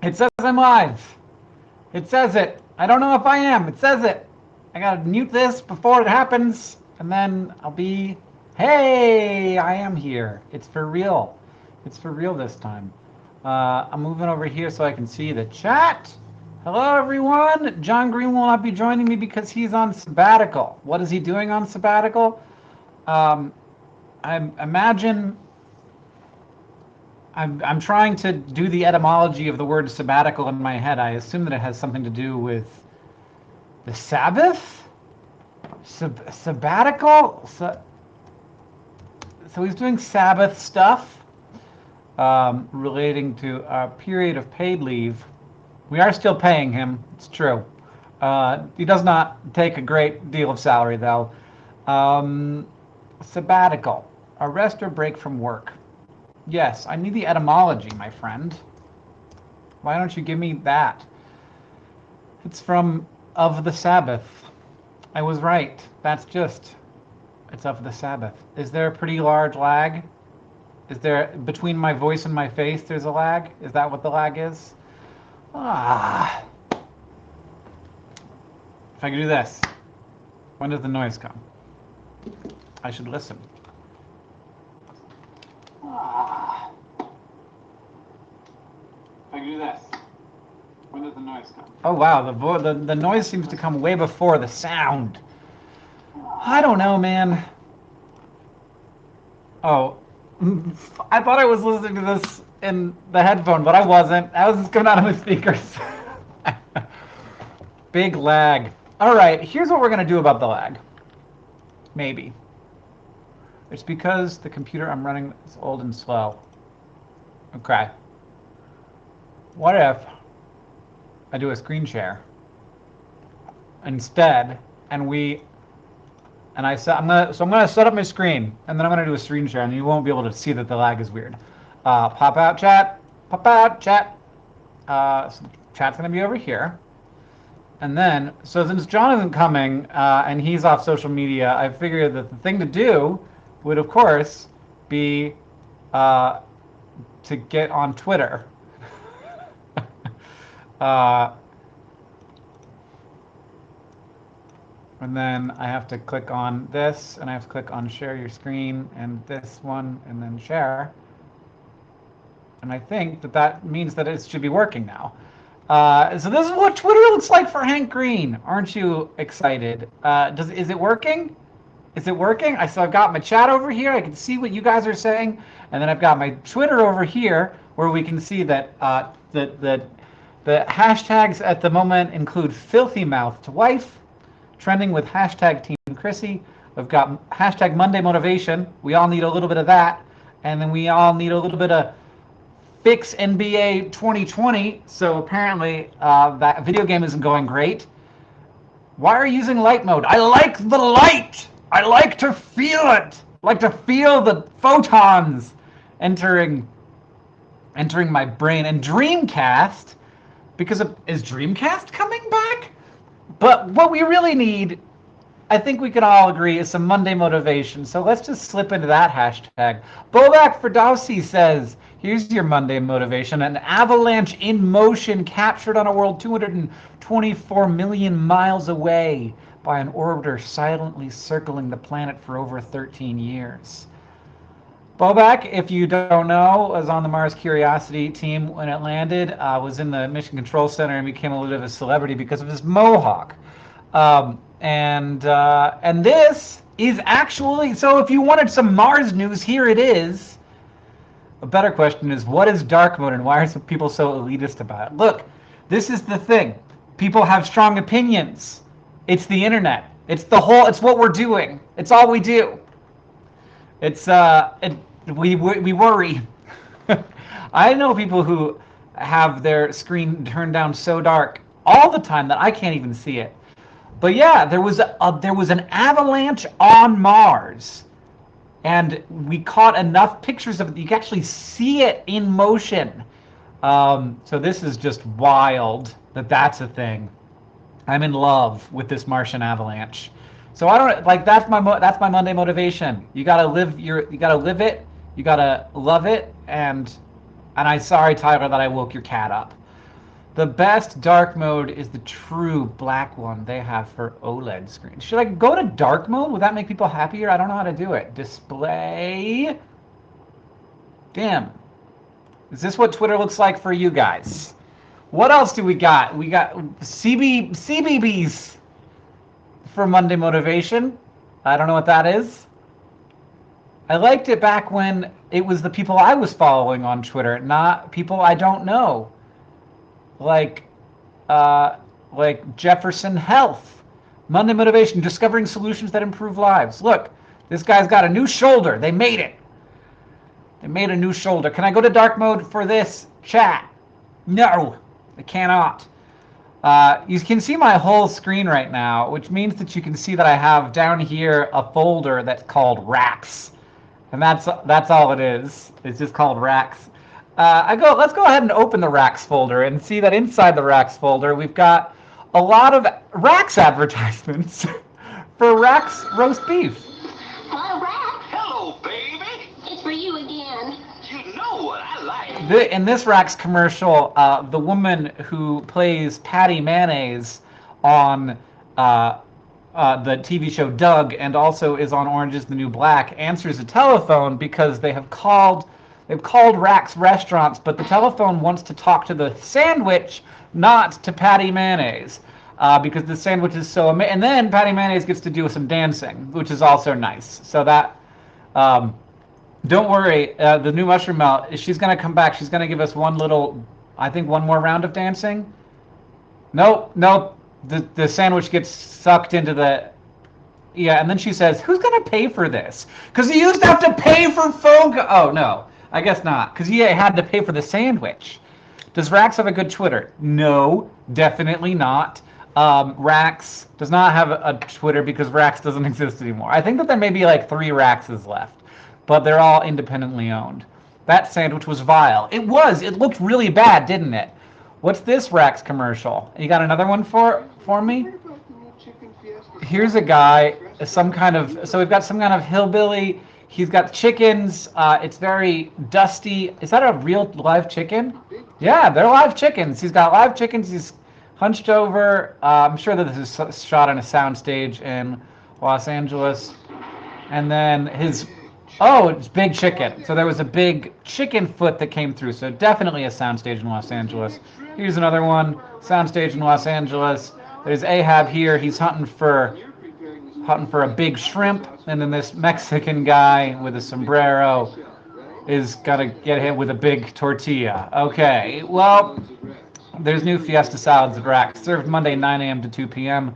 It says I'm live. It says it. I don't know if I am. It says it. I gotta mute this before it happens, and then I'll be. Hey, I am here. It's for real. It's for real this time. I'm moving over here so I can see the chat. Hello, everyone. John Green will not be joining me because he's on sabbatical. What is he doing on sabbatical? I imagine. I'm trying to do the etymology of the word sabbatical in my head. I assume that it has something to do with the Sabbath? Sabbatical? So he's doing Sabbath stuff relating to a period of paid leave. We are still paying him. It's true. He does not take a great deal of salary, though. Sabbatical. A rest or break from work. Yes, I need the etymology, my friend. Why don't you give me that? It's from of the Sabbath. I was right. It's of the Sabbath. Is there a pretty large lag? Is there, between my voice and my face, there's a lag? Is that what the lag is? If I could do this. When does the noise come? I should listen. If I do this, when does the noise come? Oh wow, the noise seems to come way before the sound. I don't know, man. Oh, I thought I was listening to this in the headphone, but I wasn't. I was just coming out of my speakers. Big lag. All right, here's what we're gonna do about the lag. Maybe. It's because the computer I'm running is old and slow. Okay. What if I do a screen share instead, and I'm gonna set up my screen, and then I'm gonna do a screen share, and you won't be able to see that the lag is weird. Pop out chat. So chat's gonna be over here. And then, so since John isn't coming, and he's off social media, I figured that the thing to do would, of course, be to get on Twitter. And then I have to click on this, and I have to click on share your screen, and this one, and then share. And I think that means that it should be working now. So this is what Twitter looks like for Hank Green. Aren't you excited? Is it working? Is it working? So I've got my chat over here. I can see what you guys are saying, and then I've got my Twitter over here, where we can see that the hashtags at the moment include filthy mouthed wife, trending with hashtag Team Chrissy. We've got hashtag Monday Motivation. We all need a little bit of that, and then we all need a little bit of fix NBA 2020. So apparently that video game isn't going great. Why are you using light mode? I like the light. I like to feel it. I like to feel the photons entering my brain. And Dreamcast, is Dreamcast coming back? But what we really need, I think we can all agree, is some Monday motivation. So let's just slip into that hashtag. Bobak Ferdowsi says, here's your Monday motivation. An avalanche in motion captured on a world 224 million miles away by an orbiter silently circling the planet for over 13 years. Bobak, if you don't know, was on the Mars Curiosity team when it landed, was in the Mission Control Center and became a little bit of a celebrity because of his mohawk. And this is actually, so if you wanted some Mars news, here it is. A better question is, what is dark mode and why are some people so elitist about it? Look, this is the thing. People have strong opinions. It's the internet. It's what we're doing. It's all we do. We worry. I know people who have their screen turned down so dark all the time that I can't even see it. But yeah, there was an avalanche on Mars, and we caught enough pictures of it that you can actually see it in motion. So this is just wild that's a thing. I'm in love with this Martian avalanche. So I don't like that's my Monday motivation. You gotta live it. You gotta love it. And I'm sorry, Tyler, that I woke your cat up. The best dark mode is the true black one they have for OLED screens. Should I go to dark mode? Would that make people happier? I don't know how to do it. Display. Dim. Is this what Twitter looks like for you guys? What else do we got? We got CBBS for Monday Motivation. I don't know what that is. I liked it back when it was the people I was following on Twitter, not people I don't know. Like Jefferson Health. Monday Motivation, discovering solutions that improve lives. Look, this guy's got a new shoulder. They made it. They made a new shoulder. Can I go to dark mode for this chat? No, I cannot. You can see my whole screen right now, which means that you can see that I have down here a folder that's called Racks. And that's all it is. It's just called Racks. Let's go ahead and open the Racks folder and see that inside the Racks folder we've got a lot of Racks advertisements for Racks roast beef. Hello, Rack. Hello, baby. It's for you again. You know what I like. In this Racks commercial, the woman who plays Patty Mayonnaise on the TV show Doug and also is on Orange is the New Black answers a telephone because they've called Racks restaurants, but the telephone wants to talk to the sandwich, not to Patty Mayonnaise, because the sandwich is so amazing. And then Patty Mayonnaise gets to do some dancing, which is also nice. So that, don't worry, the new Mushroom Melt, she's going to come back. She's going to give us one more round of dancing. Nope. The sandwich gets sucked into the... Yeah, and then she says, who's going to pay for this? Because you used to have to pay for Fogo. Oh, no. I guess not, because you had to pay for the sandwich. Does Rax have a good Twitter? No, definitely not. Rax does not have a Twitter because Rax doesn't exist anymore. I think that there may be like 3 Raxes left, but they're all independently owned. That sandwich was vile. It was. It looked really bad, didn't it? What's this Rax commercial? You got another one for me? Here's a guy, so we've got some kind of hillbilly. He's got chickens. It's very dusty. Is that a real live chicken? Yeah, they're live chickens. He's got live chickens. He's hunched over. I'm sure that this is shot on a soundstage in Los Angeles. And then it's big chicken. So there was a big chicken foot that came through. So definitely a soundstage in Los Angeles. Here's another one, soundstage in Los Angeles. There's Ahab here. He's hunting for a big shrimp, and then this Mexican guy with a sombrero is gonna get hit with a big tortilla. Okay, well, there's new Fiesta salads at Rack, served Monday 9 a.m. to 2 p.m.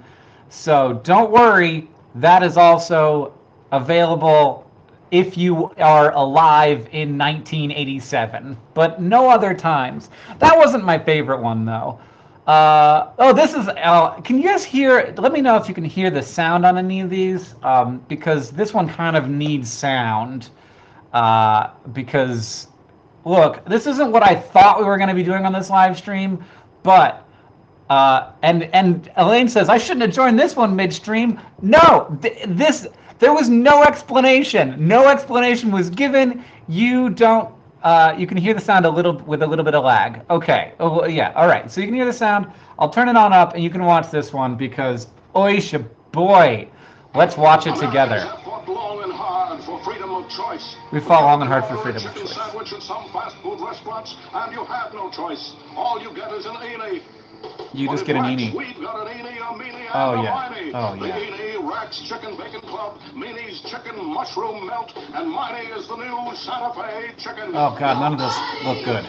So don't worry, that is also available if you are alive in 1987, but no other times. That wasn't my favorite one though. This is, can you guys hear, let me know if you can hear the sound on any of these, because this one kind of needs sound, because, look, this isn't what I thought we were going to be doing on this live stream, but, and Elaine says, I shouldn't have joined this one midstream. No, there was no explanation. No explanation was given. You can hear the sound with a little bit of lag. Okay. Oh, yeah. All right. So you can hear the sound. I'll turn it on up, and you can watch this one because, oisha boy, let's watch it together. We fought long and hard for freedom of choice. Sandwich at some fast food restaurants, and you have no choice. All you get is an eenie. You just get an eenie. We've got an eenie, a meanie, and Oh a yeah. miney. Oh The yeah. eenie, Rack's Chicken Bacon Club, Meanie's Chicken Mushroom Melt, and miney is the new Santa Fe Chicken. Oh god, none of this look good.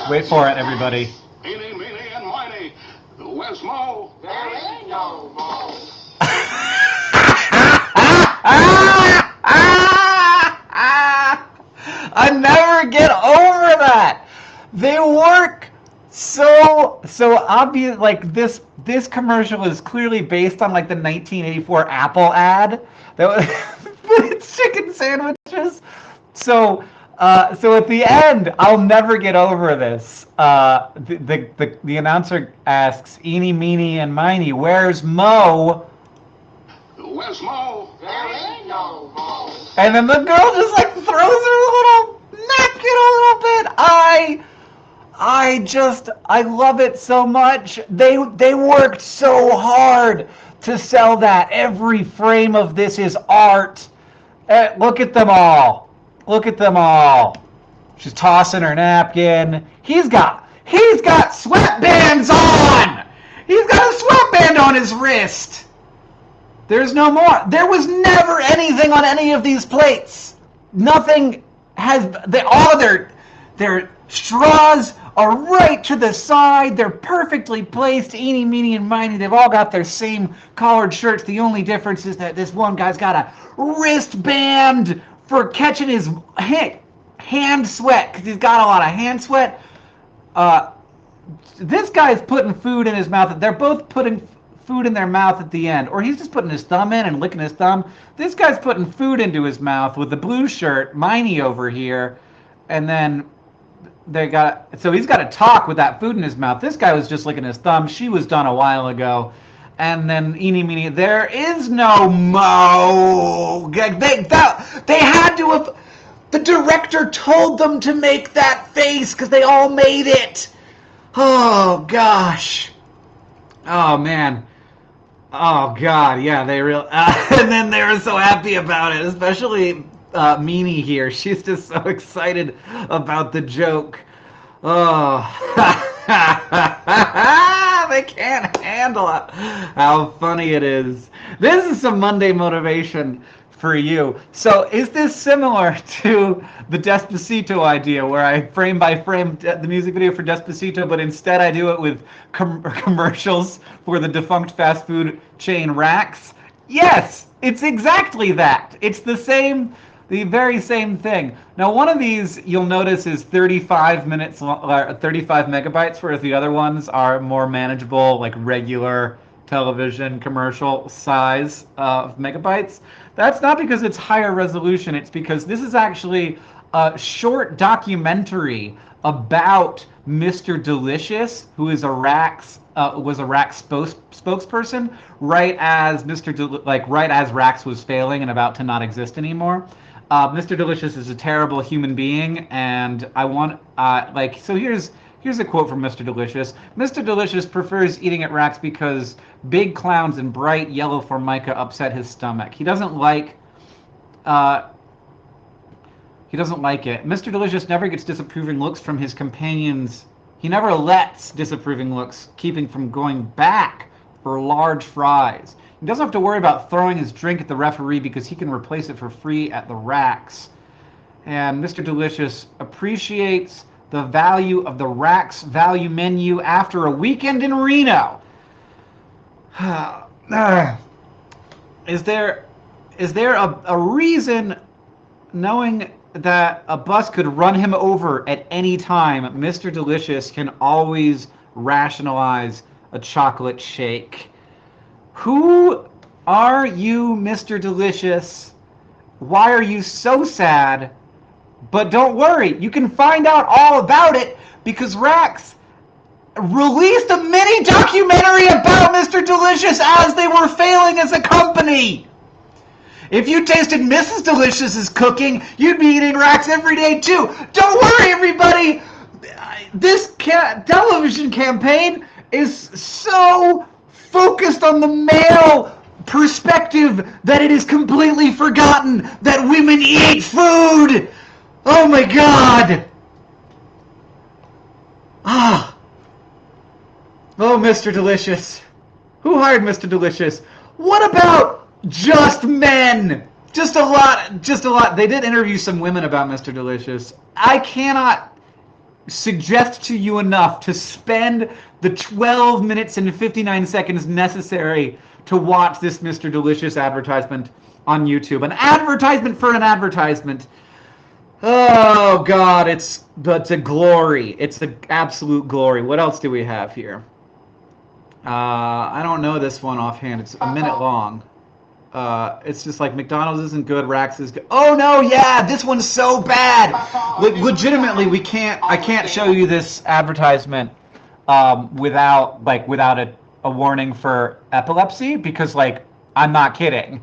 Wait for it, everybody. Eenie, meanie, and miney. Where's Mo? There ain't no Mo. I never get over that. They work so obvious. Like this commercial is clearly based on like the 1984 Apple ad. That was, but it's chicken sandwiches. So at the end, I'll never get over this. The announcer asks, "Eeny, meeny, and miny, where's Mo?" Where's Mo? There ain't no Mo. And then the girl just like throws her little napkin a little bit. I love it so much. They worked so hard to sell that. Every frame of this is art. Look at them all. Look at them all. She's tossing her napkin. He's got sweatbands on. He's got a sweatband on his wrist. There's no more. There was never anything on any of these plates. Nothing has. All their straws are right to the side. They're perfectly placed. Eeny, meeny, and miny. They've all got their same collared shirts. The only difference is that this one guy's got a wristband for catching his hand sweat, because he's got a lot of hand sweat. This guy's putting food in his mouth. They're both putting food in their mouth at the end, or he's just putting his thumb in and licking his thumb. This guy's putting food into his mouth with the blue shirt, Miney over here, and then so he's got to talk with that food in his mouth. This guy was just licking his thumb. She was done a while ago. And then eeny meeny, there is no mo. They had to have. The director told them to make that face because they all made it. Oh gosh. Oh man. Oh god. Yeah, they real. And then they were so happy about it, especially Meanie here. She's just so excited about the joke. Oh. They can't handle it. How funny it is. This is some Monday motivation for you. So is this similar to the Despacito idea, where I frame by frame the music video for Despacito, but instead I do it with commercials for the defunct fast food chain Rax? Yes, it's exactly that. It's the very same thing. Now, one of these you'll notice is 35 minutes, 35 megabytes, whereas the other ones are more manageable, like regular television commercial size of megabytes. That's not because it's higher resolution. It's because this is actually a short documentary about Mr. Delicious, who is was a Rax spokesperson right as right as Rax was failing and about to not exist anymore. Mr. Delicious is a terrible human being, and I want so here's a quote from Mr. Delicious. Mr. Delicious prefers eating at Rax because big clowns and bright yellow formica upset his stomach. He doesn't like it. Mr. Delicious never gets disapproving looks from his companions. He never lets disapproving looks keep him from going back for large fries. He doesn't have to worry about throwing his drink at the referee because he can replace it for free at the Rax. And Mr. Delicious appreciates the value of the Rax value menu after a weekend in Reno. Is there a reason, knowing that a bus could run him over at any time, Mr. Delicious can always rationalize a chocolate shake? Who are you, Mr. Delicious? Why are you so sad? But don't worry, you can find out all about it because Rax released a mini documentary about Mr. Delicious as they were failing as a company. If you tasted Mrs. Delicious's cooking, you'd be eating Rax every day too. Don't worry, everybody. This television campaign is so focused on the male perspective that it is completely forgotten that women eat food. Oh my god. Ah. Oh, Mr. Delicious. Who hired Mr. Delicious? What about just men? Just a lot. They did interview some women about Mr. Delicious. I cannot suggest to you enough to spend the 12 minutes and 59 seconds necessary to watch this Mr. Delicious advertisement on YouTube. An advertisement for an advertisement. Oh god, it's a glory. It's an absolute glory. What else do we have here? I don't know this one offhand. It's a minute long. It's just like McDonald's isn't good, Rax is good. Oh no, yeah, this one's so bad. Legitimately, I can't show you this advertisement without a warning for epilepsy, because I'm not kidding.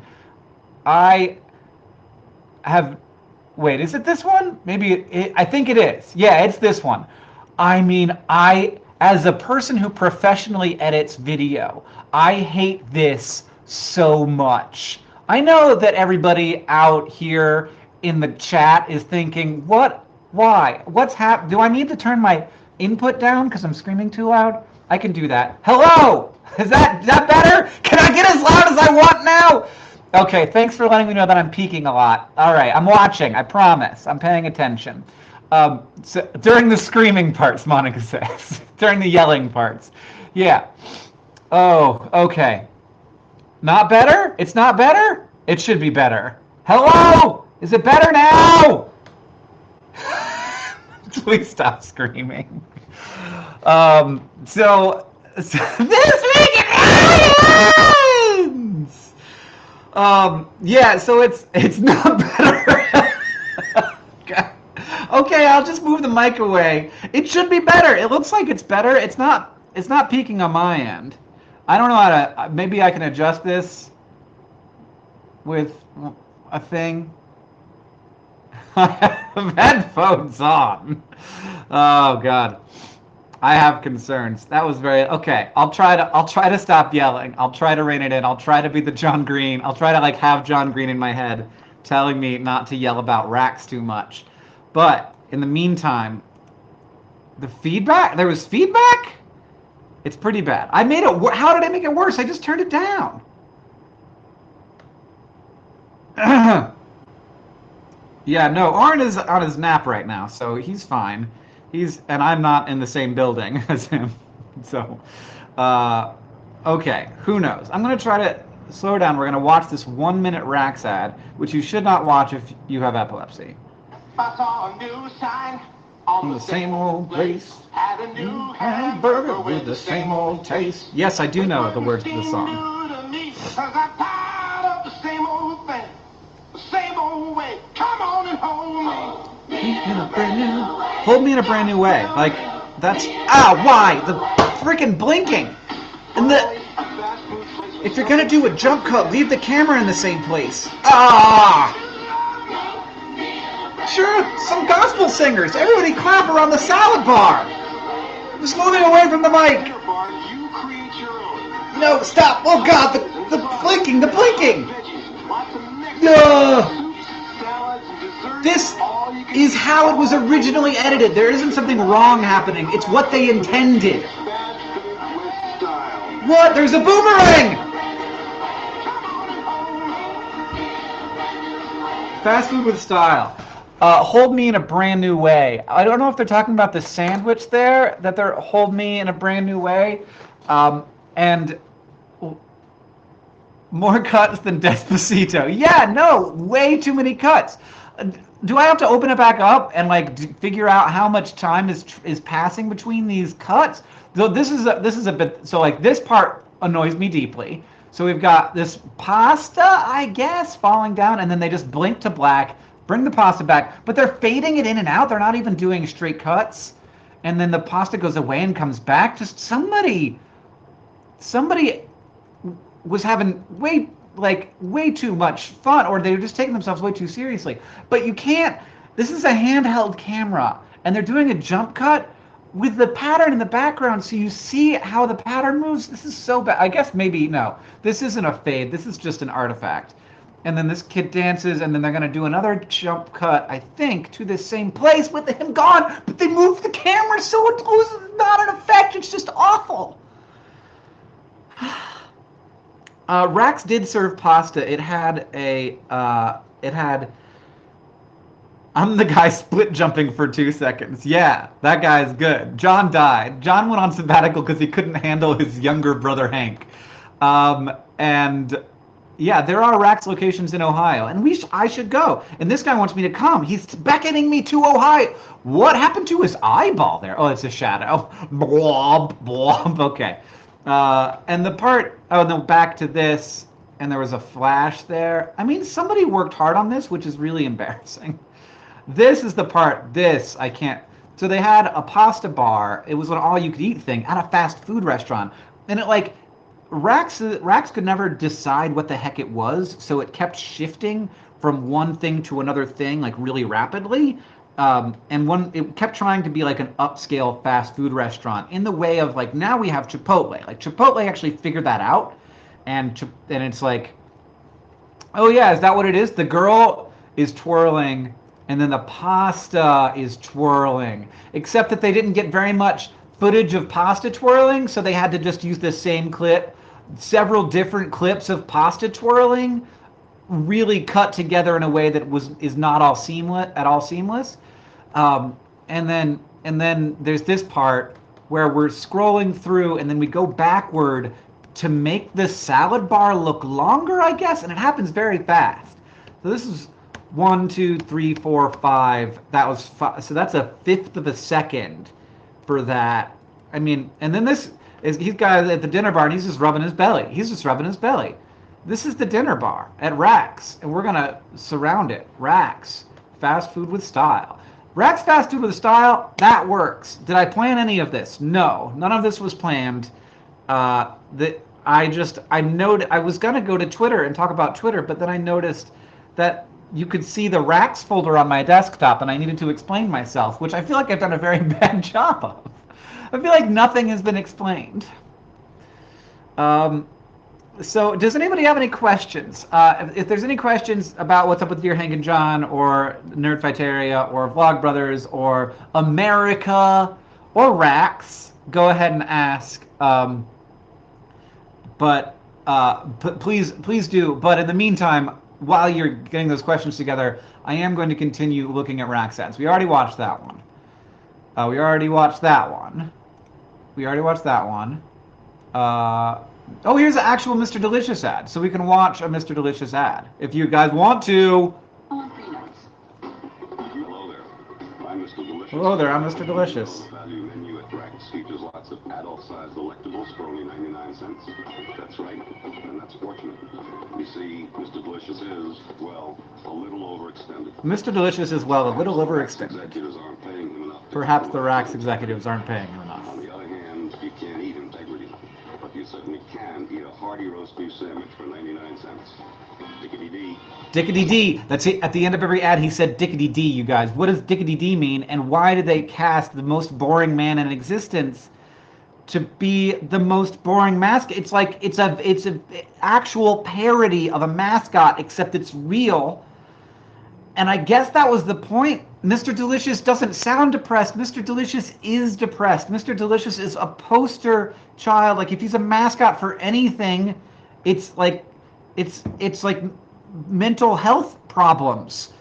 Wait, is it this one? Maybe I think it is. Yeah, it's this one. I mean, as a person who professionally edits video, I hate this so much. I know that everybody out here in the chat is thinking, what? Why? What's happened? Do I need to turn my input down because I'm screaming too loud? I can do that. Hello! Is that better? Can I get as loud as I want now? Okay, thanks for letting me know that I'm peaking a lot. All right, I'm watching. I promise. I'm paying attention. So during the screaming parts, Monica says. During the yelling parts. Yeah. Oh, okay. Not better? It's not better? It should be better. Hello? Is it better now? Please stop screaming. So this week it yeah, so it's not better. Okay, I'll just move the mic away. It should be better. It looks like it's better. It's not peaking on my end. I don't know how to, maybe I can adjust this with a thing. I have headphones on. Oh God. I have concerns. That was very okay. I'll try to stop yelling. I'll try to rein it in. I'll try to be the John Green. I'll try to like have John Green in my head telling me not to yell about racks too much. But in the meantime, the feedback, there was feedback? It's pretty bad. I made it how did I make it worse? I just turned it down. Yeah, no, Arn is on his nap right now, so he's fine. And I'm not in the same building as him. So, okay, who knows? I'm going to try to slow down. We're going to watch this 1-minute Rax ad, which you should not watch if you have epilepsy. I saw a new sign On the same old place, had a new hamburger with the same old taste. Yes, I do know the words to the song. I'm tired of the same old thing, the same old way. Come on and hold me. Hold me in a brand new way. Like, that's, why? The freaking blinking. And if you're gonna do a jump cut, leave the camera in the same place. Sure, some gospel singers. Everybody clap around the salad bar. Just moving away from the mic. No, stop. Oh God, the blinking, the blinking. This is how it was originally edited. There isn't something wrong happening. It's what they intended. What? There's a boomerang! Fast food with style. Hold me in a brand new way. I don't know if they're talking about the sandwich there, that they're hold me in a brand new way. And more cuts than Despacito. Yeah, no, way too many cuts. Do I have to open it back up and like figure out how much time is passing between these cuts? Though this is a bit, so like this part annoys me deeply. So we've got this pasta, I guess, falling down, and then they just blink to black, bring the pasta back, but they're fading it in and out. They're not even doing straight cuts. And then the pasta goes away and comes back. Just somebody was having way too much fun, or they were just taking themselves way too seriously. But you can't, this is a handheld camera, and they're doing a jump cut with the pattern in the background, so you see how the pattern moves. This is so bad. I guess maybe, no, this isn't a fade. This is just an artifact. And then this kid dances, and then they're going to do another jump cut, I think, to this same place with him gone, but they moved the camera so it was not an effect. It's just awful. Rax did serve pasta. It had I'm the guy split jumping for 2 seconds. Yeah, that guy's good. John died. John went on sabbatical because he couldn't handle his younger brother Hank. And yeah, there are Rax locations in Ohio, and I should go. And this guy wants me to come. He's beckoning me to Ohio. What happened to his eyeball there? Oh, it's a shadow. Blob, blob. Okay. And the part, no, back to this, and there was a flash there. I mean, somebody worked hard on this, which is really embarrassing. This is the part, I can't. So they had a pasta bar. It was an all-you-could-eat thing at a fast food restaurant. And it like, Rax could never decide what the heck it was, so it kept shifting from one thing to another thing, like really rapidly. and it kept trying to be like an upscale fast food restaurant in the way of like now we have Chipotle. Like Chipotle actually figured that out, and it's like, oh yeah, is that what it is? The girl is twirling, and then the pasta is twirling. Except that they didn't get very much footage of pasta twirling, so they had to just use the same clip, several different clips of pasta twirling, really cut together in a way that is not all seamless. And then there's this part where we're scrolling through, and then we go backward to make the salad bar look longer, I guess, and it happens very fast. So this is 1, 2, 3, 4, 5. That was 5. So that's a fifth of a second for that. I mean, and then he's got at the dinner bar, and he's just rubbing his belly. This is the dinner bar at Rax, and we're gonna surround it. Rax, fast food with style. Rax fast food with style, that works. Did I plan any of this? No, none of this was planned. I was gonna go to Twitter and talk about Twitter, but then I noticed that you could see the Rax folder on my desktop, and I needed to explain myself, which I feel like I've done a very bad job of. I feel like nothing has been explained. So does anybody have any questions? If there's any questions about what's up with Dear Hank and John or Nerdfighteria or Vlogbrothers or America or Rax, go ahead and ask. But please do. But in the meantime, while you're getting those questions together, I am going to continue looking at Rax ads. We already watched that one. Oh, here's an actual Mr. Delicious ad. So we can watch a Mr. Delicious ad if you guys want to. Hello there. I'm Mr. Delicious. Hello there, I'm Mr. Delicious. The value menu at Rax features lots of adult-sized delectables for only 99 cents. That's right, and that's fortunate. You see, Mr. Delicious is, well, a little overextended. Mr. Delicious is, well, a little overextended. Executives aren't paying him enough. Perhaps the Rax executives aren't paying him enough. On the other hand, you can't eat integrity. But you certainly can eat a hearty roast beef sandwich for 99 cents. Dickety-dee. Dickety-dee. That's it. At the end of every ad, he said dickety-dee, you guys. What does dickety-dee mean, and why did they cast the most boring man in existence to be the most boring mascot? It's like it's a actual parody of a mascot, except it's real. And I guess that was the point. Mr. Delicious doesn't sound depressed. Mr. Delicious is depressed. Mr. Delicious is a poster child. Like if he's a mascot for anything, it's like mental health problems.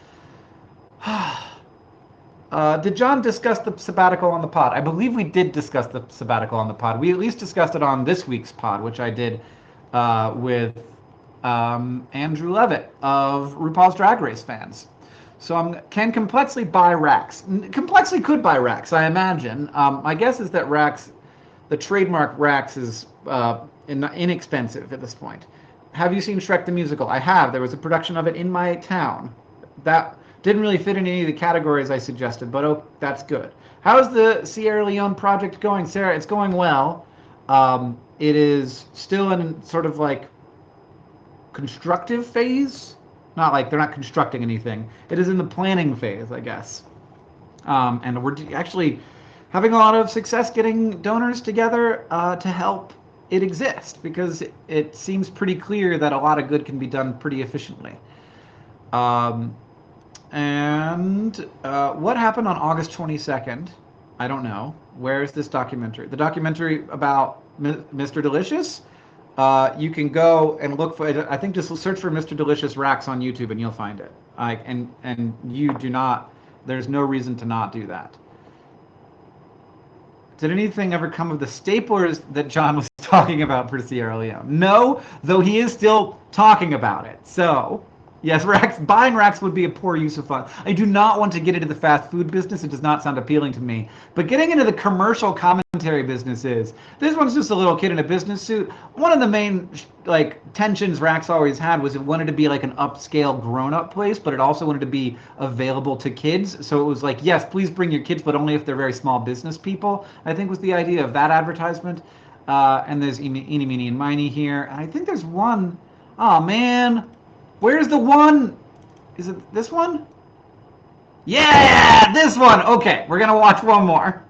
Did John discuss the sabbatical on the pod? I believe we did discuss the sabbatical on the pod. We at least discussed it on this week's pod, which I did with Andrew Levitt of RuPaul's Drag Race fans. So can Complexly buy Rax? Complexly could buy Rax, I imagine. My guess is that Rax, the trademark Rax, is inexpensive at this point. Have you seen Shrek the Musical? I have. There was a production of it in my town. That didn't really fit in any of the categories I suggested, but oh, that's good. How's the Sierra Leone project going, Sarah? It's going well. It is still in sort of like constructive phase. Not like they're not constructing anything. It is in the planning phase, I guess. And we're actually having a lot of success getting donors together to help it exist, because it seems pretty clear that a lot of good can be done pretty efficiently. What happened on August 22nd? I don't know. Where is this documentary? The documentary about Mr. Delicious? You can go and look for it. I think just search for Mr. Delicious Rax on YouTube and you'll find it. And you do not, there's no reason to not do that. Did anything ever come of the staplers that John was talking about for Sierra Leone? No, though he is still talking about it. So, yes, buying Rax would be a poor use of funds. I do not want to get into the fast food business. It does not sound appealing to me. But getting into the commercial commentary business is. This one's just a little kid in a business suit. One of the main tensions Rax always had was it wanted to be like an upscale grown-up place, but it also wanted to be available to kids. So it was like, yes, please bring your kids, but only if they're very small business people, I think was the idea of that advertisement. And there's Eeny, Meeny, and Miny here. And I think there's one. Oh, man. Where's the one? Is it this one? Yeah, this one. Okay, we're gonna watch one more.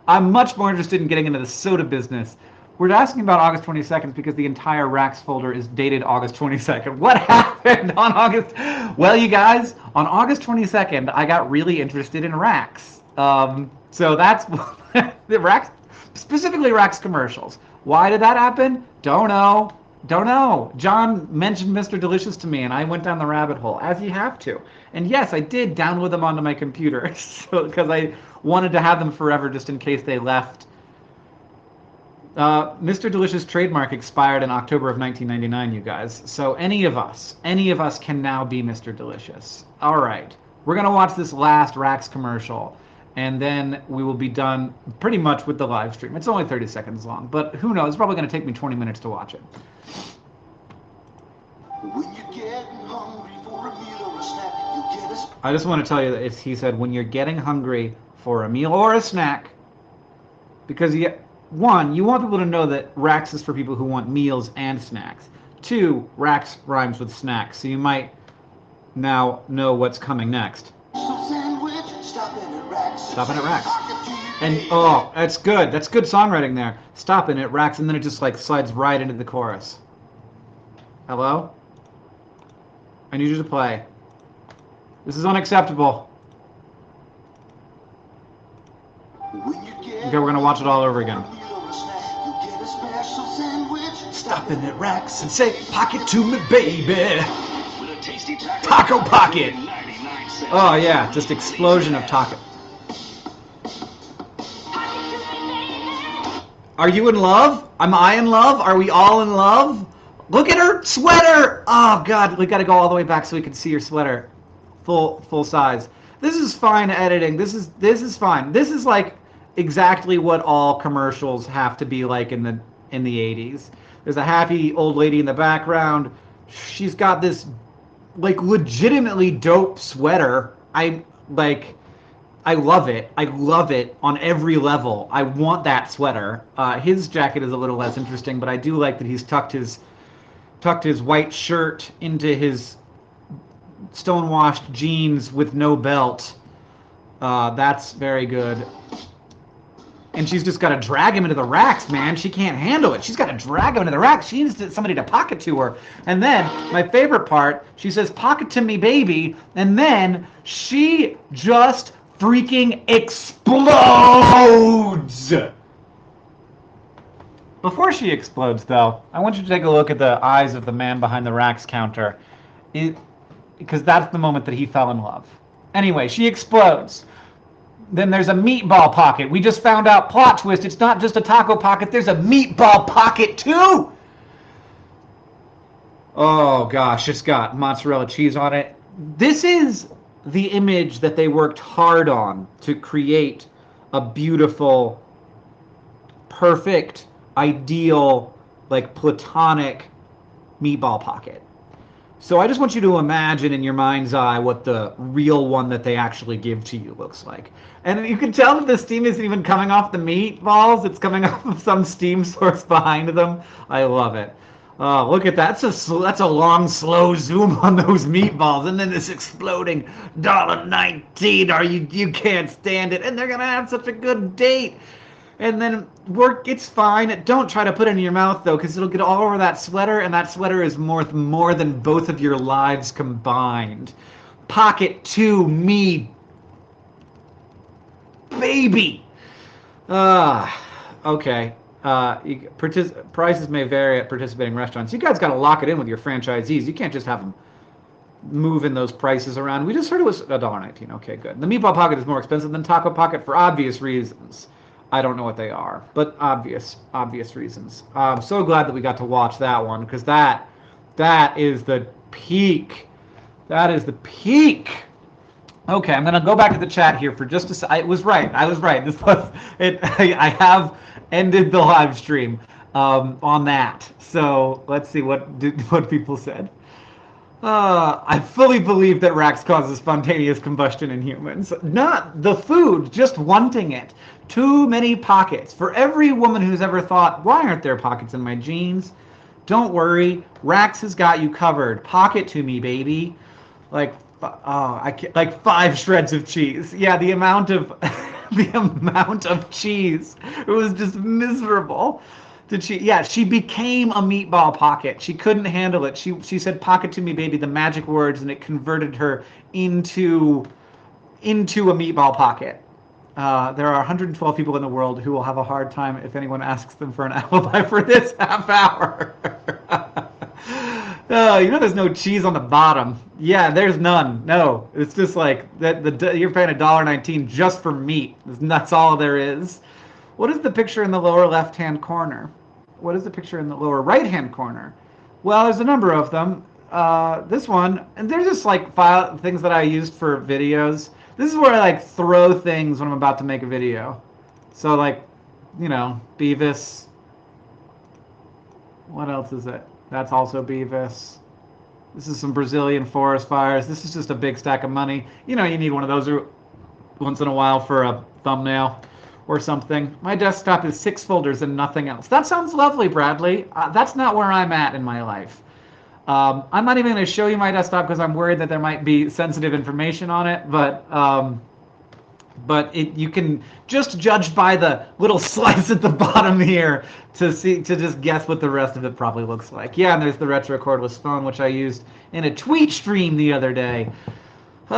I'm much more interested in getting into the soda business. We're asking about August 22nd because the entire Racks folder is dated August 22nd. What happened on August? Well, you guys, on August 22nd, I got really interested in Racks. So that's the Racks, specifically Racks commercials. Why did that happen? Don't know. Don't know. John mentioned Mr. Delicious to me, and I went down the rabbit hole, as you have to. And yes, I did download them onto my computer because I wanted to have them forever just in case they left. Mr. Delicious trademark expired in October of 1999, you guys. So any of us can now be Mr. Delicious. All right. We're going to watch this last Racks commercial, and then we will be done pretty much with the live stream. It's only 30 seconds long, but who knows? It's probably going to take me 20 minutes to watch it. When you're getting hungry for a meal or a snack, you get a I just want to tell you that he said when you're getting hungry for a meal or a snack, because one, you want people to know that Racks is for people who want meals and snacks. Two, Racks rhymes with snacks, so you might now know what's coming next. sandwich, stopping at Racks. Stopping at Racks. And oh, that's good. That's good songwriting there. Stopping at Racks, and then it just like slides right into the chorus. Hello? I need you to play. This is unacceptable. Okay, we're gonna watch it all over again. Stopping at Racks and say, "Pocket to me, baby." Taco Pocket. Oh yeah, just explosion of taco. Are you in love? Am I in love? Are we all in love? Look at her sweater! Oh God, we gotta go all the way back so we can see her sweater, full size. This is fine editing. This is fine. This is like exactly what all commercials have to be like in the 80s. There's a happy old lady in the background. She's got this like legitimately dope sweater. I love it. I love it on every level. I want that sweater. His jacket is a little less interesting, but I do like that he's tucked his white shirt into his stonewashed jeans with no belt. That's very good. And she's just got to drag him into the racks, man. She can't handle it. She's got to drag him into the racks. She needs somebody to pocket to her. And then, my favorite part, she says, "Pocket to me, baby." And then she just freaking explodes. Before she explodes, though, I want you to take a look at the eyes of the man behind the racks counter. Because that's the moment that he fell in love. Anyway, she explodes. Then there's a meatball pocket. We just found out, plot twist, it's not just a taco pocket, there's a meatball pocket too! Oh gosh, it's got mozzarella cheese on it. This is the image that they worked hard on to create a beautiful, perfect, ideal, like platonic meatball pocket. So I just want you to imagine in your mind's eye what the real one that they actually give to you looks like. And you can tell that the steam isn't even coming off the meatballs. It's coming off of some steam source behind them. I love it. Oh, look at that. That's a long, slow zoom on those meatballs. And then this exploding $1.19. You can't stand it. And they're going to have such a good date. And then it's fine. Don't try to put it in your mouth, though, because it'll get all over that sweater, and that sweater is more than both of your lives combined. Pocket to me, baby. Okay. Prices may vary at participating restaurants. You guys got to lock it in with your franchisees. You can't just have them moving those prices around. We just heard it was $1.19. Okay, good. The meatball pocket is more expensive than taco pocket for obvious reasons. I don't know what they are, but obvious reasons. I'm so glad that we got to watch that one, because that is the peak. That is the peak. Okay, I'm gonna go back to the chat here for just a second. I was right. This was it. I have ended the live stream on that. So let's see what people said. I fully believe that Racks causes spontaneous combustion in humans. Not the food, just wanting it. Too many pockets. For every woman who's ever thought, why aren't there pockets in my jeans? Don't worry, Racks has got you covered. Pocket to me, baby. Like, I can't, like 5 shreds of cheese. Yeah, the amount of the amount of cheese. It was just miserable. Did she? Yeah, she became a meatball pocket. She couldn't handle it. She said, "Pocket to me, baby," the magic words, and it converted her into a meatball pocket. There are 112 people in the world who will have a hard time if anyone asks them for an alibi for this half hour. There's no cheese on the bottom. Yeah, there's none. No, it's just like that. You're paying $1.19 just for meat. That's all there is. What is the picture in the lower left-hand corner? What is the picture in the lower right-hand corner? Well, there's a number of them. This one, and they're just like things that I used for videos. This is where I like throw things when I'm about to make a video. So like, Beavis. What else is it? That's also Beavis. This is some Brazilian forest fires. This is just a big stack of money. You need one of those once in a while for a thumbnail or something. My desktop is 6 folders and nothing else. That sounds lovely, Bradley. That's not where I'm at in my life. I'm not even going to show you my desktop because I'm worried that there might be sensitive information on it, but you can just judge by the little slice at the bottom here to just guess what the rest of it probably looks like. Yeah, and there's the retro cordless phone, which I used in a tweet stream the other day. Seeing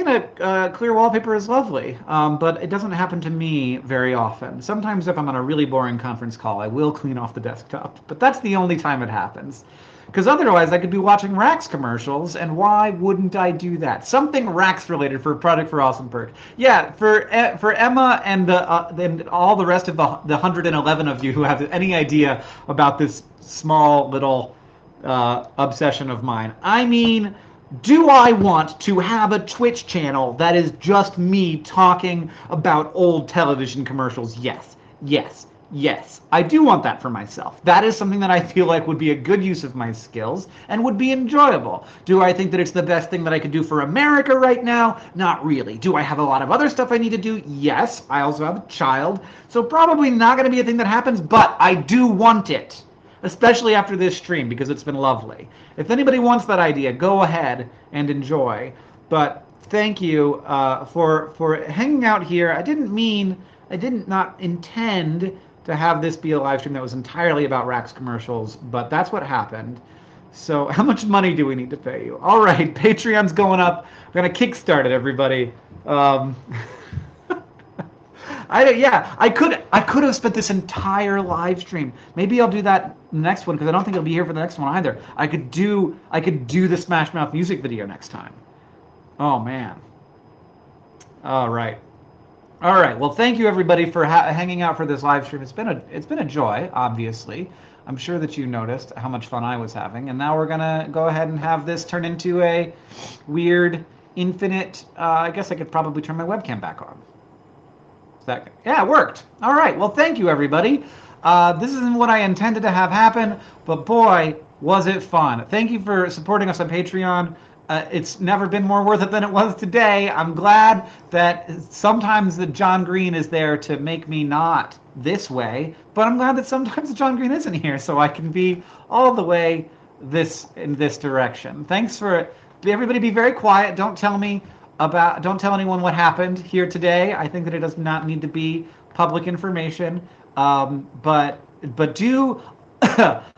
a clear wallpaper is lovely, but it doesn't happen to me very often. Sometimes if I'm on a really boring conference call, I will clean off the desktop, but that's the only time it happens. Because otherwise I could be watching Rax commercials, and why wouldn't I do that? Something Rax related for Product for Awesome Perk. Yeah, for Emma and all the rest of the 111 of you who have any idea about this small little obsession of mine. I mean, do I want to have a Twitch channel that is just me talking about old television commercials? Yes, yes, yes. I do want that for myself. That is something that I feel like would be a good use of my skills and would be enjoyable. Do I think that it's the best thing that I could do for America right now? Not really. Do I have a lot of other stuff I need to do? Yes. I also have a child, so probably not going to be a thing that happens, but I do want it. Especially after this stream, because it's been lovely. If anybody wants that idea, go ahead and enjoy. But thank you for hanging out here. I did not intend to have this be a live stream that was entirely about Rax commercials, but that's what happened. So how much money do we need to pay you? All right, Patreon's going up. We're going to kickstart it, everybody. I could have spent this entire live stream. Maybe I'll do that next one because I don't think I'll be here for the next one either. I could do the Smash Mouth music video next time. Oh man. All right. Well, thank you everybody for hanging out for this live stream. It's been a joy, obviously. I'm sure that you noticed how much fun I was having, and now we're gonna go ahead and have this turn into a weird infinite. I guess I could probably turn my webcam back on. Yeah, it worked. All right. Well, thank you, everybody. This isn't what I intended to have happen, but boy, was it fun. Thank you for supporting us on Patreon. It's never been more worth it than it was today. I'm glad that sometimes the John Green is there to make me not this way, but I'm glad that sometimes the John Green isn't here, so I can be all the way in this direction. Thanks for everybody. Be very quiet. Don't tell anyone what happened here today. I think that it does not need to be public information, but do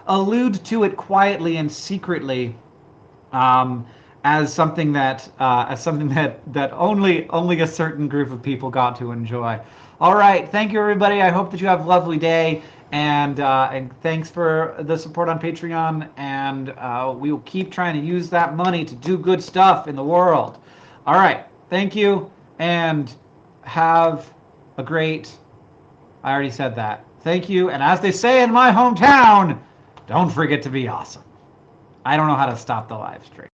allude to it quietly and secretly as something that only a certain group of people got to enjoy. All right, thank you everybody. I hope that you have a lovely day, and thanks for the support on Patreon. And we will keep trying to use that money to do good stuff in the world. All right, thank you, and have a great, I already said that. Thank you, and as they say in my hometown, don't forget to be awesome. I don't know how to stop the live stream.